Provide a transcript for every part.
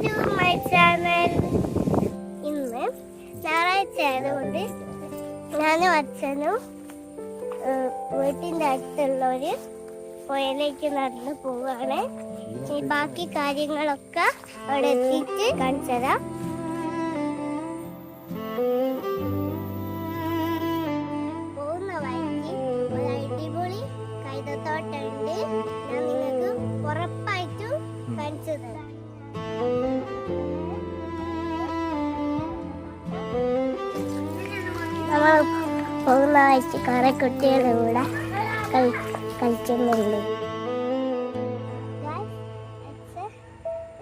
To my channel. ഇന്ന് ഞായറാഴ്ച ആയതുകൊണ്ട് ഞാനും അച്ഛനും വീട്ടിൻ്റെ അടുത്തുള്ള ഒരു പുഴയിലേക്ക് നടന്നു പോവുകയാണ്. ഈ ബാക്കി കാര്യങ്ങളൊക്കെ അവിടെ എത്തിയിട്ട് കാണിച്ചു തരാം. പോകുന്ന വഴിക്ക് ഒരു അടിപൊളി കൈതത്തോട്ടമുണ്ട്. ഞാൻ നിങ്ങൾക്ക് ഉറപ്പായിട്ടും കാണിച്ചു തരാം. നമ്മൾ പോകുന്ന വഴിക്ക് കുറെ കുട്ടികളുടെ കൂടെ കളിക്കുന്നുണ്ട്.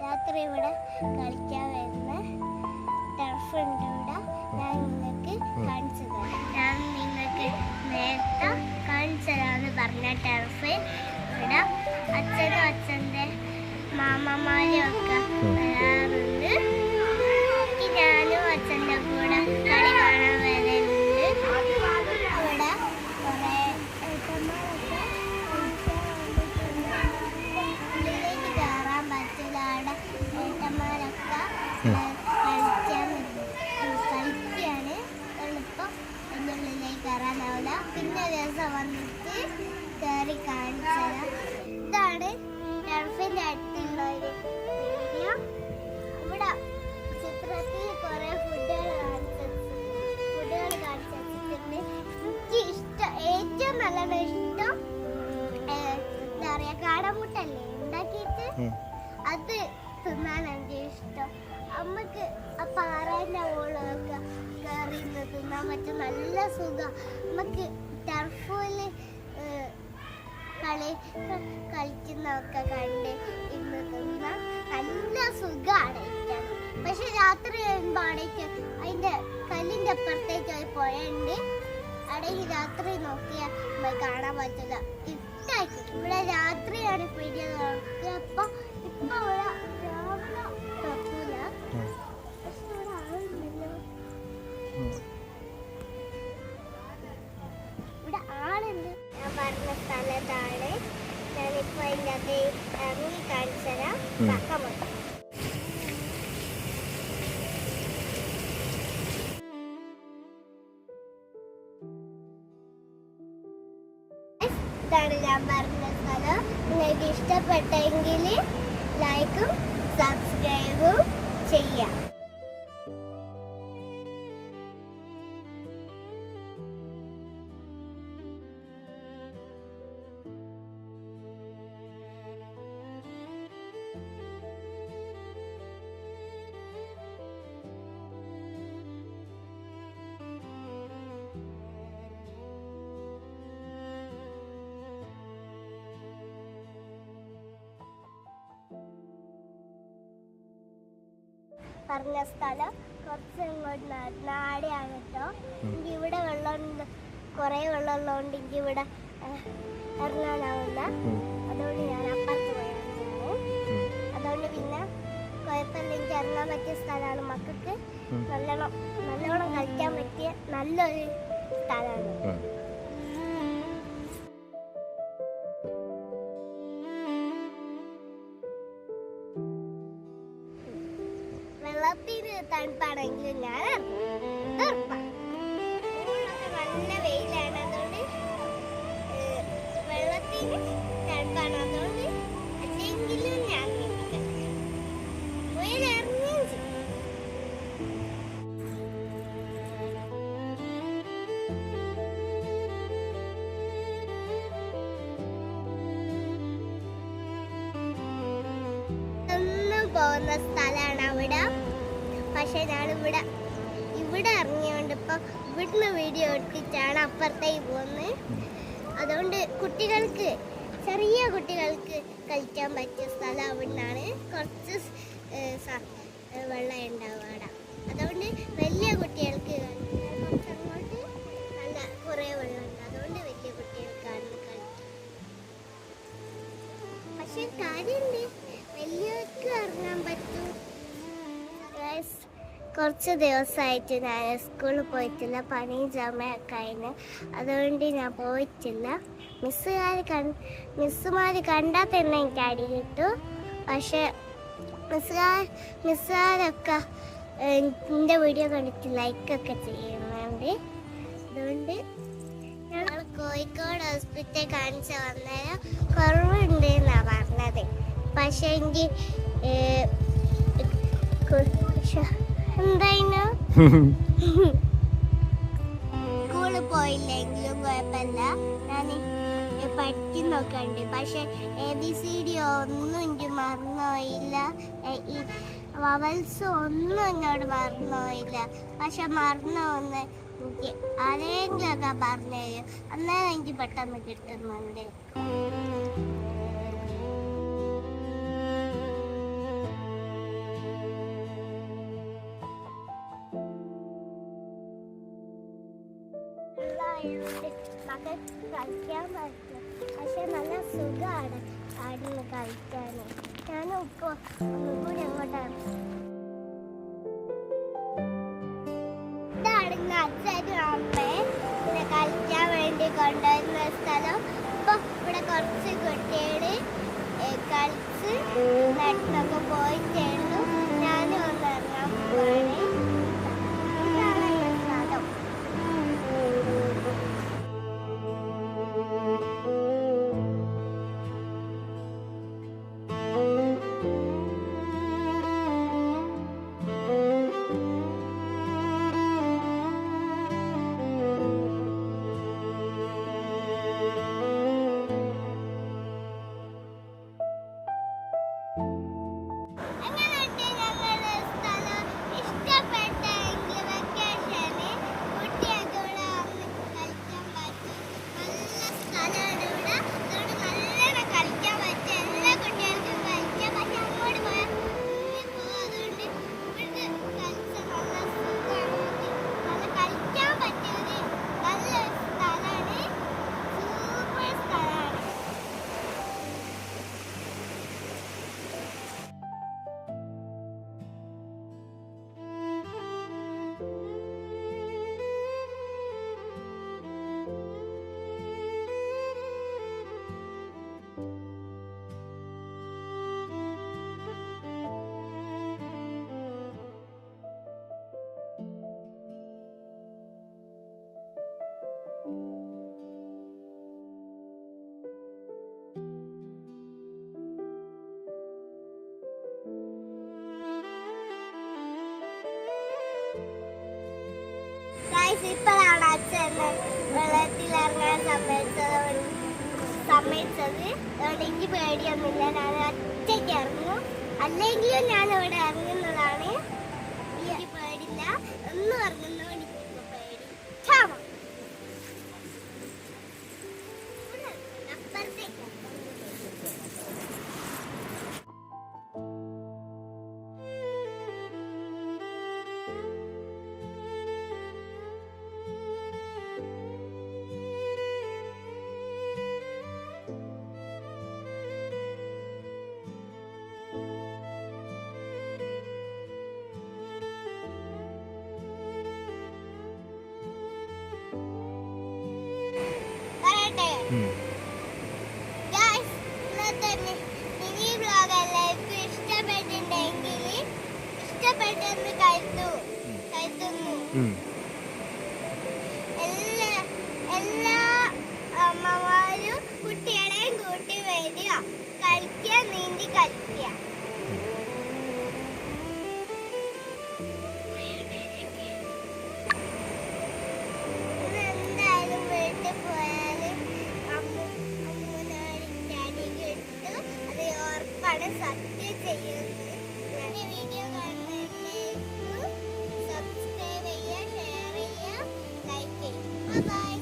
രാത്രി ഇവിടെ കളിക്കാൻ വരുന്ന ടർഫുണ്ട്. ഇവിടെ ഞാൻ നിങ്ങൾക്ക് കാണിച്ചു തരാം. ഞാൻ നിങ്ങൾക്ക് നേരത്തെ കാണിച്ചു തരാമെന്ന് പറഞ്ഞ ടർഫ് ഇവിടെ അച്ഛനും അച്ഛൻ്റെ മാമന്മാരും ഒക്കെ വരാറുണ്ട്. ഞാനും അച്ഛൻ്റെ കൂടെ കളി കാണാൻ വരുന്നുണ്ട്. ഇവിടെ കുറേ ഏട്ടന്മാരൊക്കെ ഉള്ളിലേക്ക് കയറാൻ പറ്റില്ല. അവിടെ ഏട്ടന്മാരൊക്കെ കളിക്കുകയാണ്. എളുപ്പം എൻ്റെ ഉള്ളിലേക്ക് കയറാനാവില്ല. പിന്നെ ദിവസം വന്നിട്ട് കയറി കാണിച്ചു തരാം. ഇതാണ് ടർഫിൻ്റെ അടുത്തുള്ള ഒരു ഏരിയ. ഇവിടെ ചിത്രത്തിൽ കുറേ ഫുഡുകൾ കാണിച്ചു വെച്ചിട്ടുണ്ട്. എനിക്ക് ഏറ്റവും നല്ലത് ഇഷ്ടം എന്താ പറയുക, കാടമുട്ടല്ലേ ഉണ്ടാക്കിയിട്ട് അത് തിന്നാൻ എനിക്ക് ഇഷ്ടം. അമ്മക്ക് ആ പാറേൻ്റെ മുകളിലൊക്കെ കയറി തിന്നാൻ പറ്റും. നല്ല സുഖം. നമുക്ക് ടർഫിൽ കളിക്കുന്നതൊക്കെ കണ്ട് ഇന്ന് തിന്നാൻ നല്ല സുഖമാണ്. പക്ഷെ രാത്രി വരുമ്പോൾ അവിടേക്ക് അതിൻ്റെ കല്ലിൻ്റെ അപ്പുറത്തേക്ക് ഒരു പുഴയുണ്ട്. അവിടേക്ക് രാത്രി നോക്കിയാൽ നമ്മൾ കാണാൻ പറ്റില്ല. ഇട്ടായിരിക്കും. ഇവിടെ രാത്രിയാണ് പിടിയ നോക്കുക. അപ്പോൾ ഇപ്പം ഇവിടെ രാവിലെ തുറക്കില്ല. പക്ഷെ ഇവിടെ ആളുണ്ടല്ലോ. ഇവിടെ ആളുണ്ട്. ഞാൻ പറഞ്ഞ സ്ഥലത്താണ്. ഞാനിപ്പോൾ അതിൻ്റെ അത് ഇറങ്ങി കാണിച്ചു തരാം. കക്കമുണ്ട്. ഇതാണ് ഞാൻ പറഞ്ഞ സ്ഥലം. നിങ്ങൾക്ക് ഇഷ്ടപ്പെട്ടെങ്കിൽ ലൈക്കും സബ്സ്ക്രൈബും ചെയ്യാം. പറഞ്ഞ സ്ഥലം കുറച്ച് ഇങ്ങോട്ട് നാടെയാണ് കേട്ടോ. എനിക്ക് ഇവിടെ വെള്ളമുണ്ട്, കുറേ വെള്ളമുള്ളതുകൊണ്ട് എനിക്ക് ഇവിടെ ഇറങ്ങാനാവില്ല. അതുകൊണ്ട് ഞാൻ അപ്പുറത്ത് പോയാണ്. അതുകൊണ്ട് പിന്നെ കുഴപ്പമില്ല, എനിക്ക് ഇറങ്ങാൻ പറ്റിയ സ്ഥലമാണ്. മക്കൾക്ക് നല്ലോണം കളിക്കാൻ പറ്റിയ നല്ലൊരു സ്ഥലമാണ്. വെള്ളത്തിന് തണുപ്പാണെങ്കിലും ഞാൻ നല്ല വെയിലാണ്. അതുകൊണ്ട് വെള്ളത്തിന് തണുപ്പാണ്. അതുകൊണ്ട് അല്ലെങ്കിലും ഞാൻ വെയിലിറങ്ങുകയും ചെയ്യും. പോകുന്ന സ്ഥലമാണ് അവിടെ. പക്ഷെ ഞാനിവിടെ ഇറങ്ങിയോണ്ട് ഇപ്പം ഇവിടുന്ന് വീഡിയോ എടുത്തിട്ടാണ് അപ്പുറത്തേക്ക് പോകുന്നത്. അതുകൊണ്ട് ചെറിയ കുട്ടികൾക്ക് കളിക്കാൻ പറ്റിയ സ്ഥലം അവിടുന്നാണ്. കുറച്ച് വെള്ളം ഉണ്ടാവും അവിടെ. അതുകൊണ്ട് വലിയ കുട്ടികൾക്ക് കുറച്ചങ്ങോട്ട് നല്ല കുറേ വെള്ളമുണ്ട്. അതുകൊണ്ട് വലിയ കുട്ടികൾക്കാണ് കളിക്കും. പക്ഷെ കാര്യമുണ്ട്, വലിയവർക്ക് ഇറങ്ങാൻ പറ്റും. കുറച്ച് ദിവസമായിട്ട് ഞാൻ സ്കൂളിൽ പോയിട്ടില്ല. പനിയും ചുമയൊക്കെ ആയിരുന്നു. അതുകൊണ്ട് ഞാൻ പോയിട്ടില്ല. മിസ്സുമാർ കണ്ടാൽ തന്നെ എനിക്ക് അടി കിട്ടും. പക്ഷെ മിസ്സാരൊക്കെ എൻ്റെ വീഡിയോ കണ്ടിട്ട് ലൈക്കൊക്കെ ചെയ്യുന്നുണ്ട്. അതുകൊണ്ട് ഞങ്ങൾ കോഴിക്കോട് ഹോസ്പിറ്റൽ കാണിച്ച് വന്നേരം കുറവുണ്ട് എന്നാണ് പറഞ്ഞത്. പക്ഷേ എനിക്ക് എന്തായിരുന്നു സ്കൂളിൽ പോയില്ലെങ്കിലും കുഴപ്പമില്ല, ഞാൻ പഠിക്കുന്നൊക്കെ ഉണ്ട്. പക്ഷെ ABCD ഒന്നും എനിക്ക് മറന്നുപോയില്ല, ഈ വവൽസ് ഒന്നും എന്നോട് മറന്നുപോയില്ല. പക്ഷെ മറന്നു എനിക്ക് ആരെങ്കിലുമൊക്കെ പറഞ്ഞു തരും, അന്നേരം എനിക്ക് പെട്ടെന്ന് കിട്ടുന്നുണ്ട്. മകൻ കളിക്കാൻ പറ്റും, പക്ഷെ നല്ല സുഖമാണ് ആടുന്ന് കളിക്കാൻ. ഞാനും ഇപ്പോൾ ഒന്നുകൂടി അങ്ങോട്ടാണ്. ഇതാണ് അച്ഛനും അമ്മയും പിന്നെ കളിക്കാൻ വേണ്ടി കൊണ്ടുവരുന്ന സ്ഥലം. ഇപ്പോൾ ഇവിടെ കുറച്ച് കുട്ടികൾ കളിച്ച് നട്ടൊക്കെ പോയിട്ടേ ഉള്ളൂ. ഞാനും ഒന്ന് ഇറങ്ങാൻ പോവാണ്. ഇതാണ് സ്ഥലം. ഇപ്പോഴാണ് അച്ഛൻ വെള്ളത്തിലിറങ്ങാൻ സമ്മതിച്ചത്. അതുകൊണ്ട് എനിക്ക് പേടിയൊന്നുമില്ല, ഞാൻ ഒറ്റയ്ക്ക് ഇറങ്ങും. അല്ലെങ്കിലും ഞാൻ ഇവിടെ ഇറങ്ങുന്നതാണ്. എനിക്ക് പേടില്ല, ഒന്നും ഇറങ്ങുന്നതുകൊണ്ട് എനിക്ക് പേടി. അപ്പുറത്തേക്ക് എല്ലാ അമ്മമാരും കുട്ടികളെയും കൂട്ടി വരിക, കളിക്കുക, നീന്തി കളിക്കുക. എന്തായാലും വീട്ടിൽ പോയാലും അമ്മൂനോട് അടി കിട്ടും, അത് ഉറപ്പാണ്, സത്യം ചെയ്യുന്നത്. വീഡിയോ കാണുന്നതിലേക്ക് സബ്സ്ക്രൈബ് ചെയ്യുക, ഷെയർ ചെയ്യുക, ലൈക്ക് ചെയ്യുക. ബൈ.